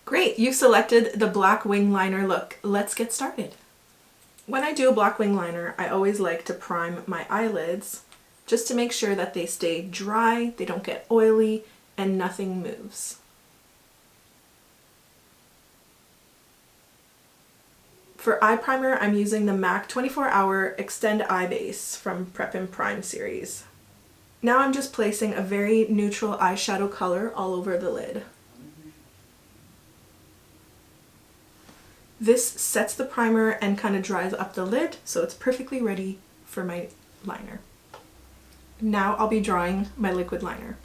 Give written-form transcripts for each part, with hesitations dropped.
Great, you've selected the black wing liner look. Let's get started. When I do a black wing liner, I always like to prime my eyelids just to make sure that they stay dry, they don't get oily, and nothing moves. For eye primer, I'm using the MAC 24-Hour Extend Eye Base from Prep and Prime series. Now I'm just placing a very neutral eyeshadow color all over the lid. This sets the primer and kind of dries up the lid, so it's perfectly ready for my liner. Now I'll be drawing my liquid liner.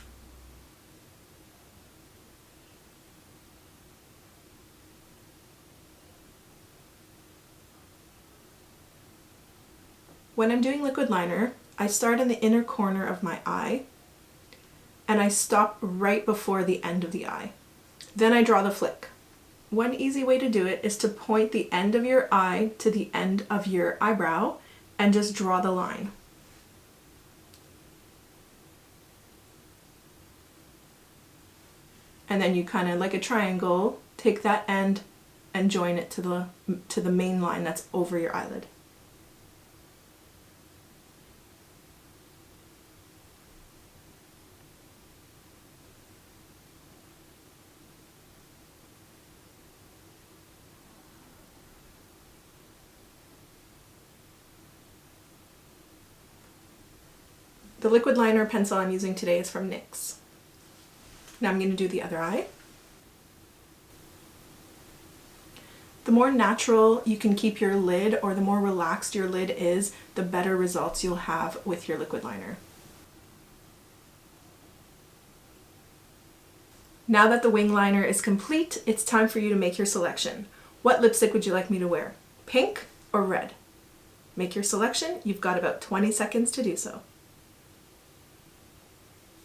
When I'm doing liquid liner, I start in the inner corner of my eye and I stop right before the end of the eye. Then I draw the flick. One easy way to do it is to point the end of your eye to the end of your eyebrow and just draw the line. And then you kind of, like a triangle, take that end and join it to the main line that's over your eyelid. The liquid liner pencil I'm using today is from NYX. Now I'm going to do the other eye. The more natural you can keep your lid, or the more relaxed your lid is, the better results you'll have with your liquid liner. Now that the wing liner is complete, it's time for you to make your selection. What lipstick would you like me to wear? Pink or red? Make your selection. You've got about 20 seconds to do so.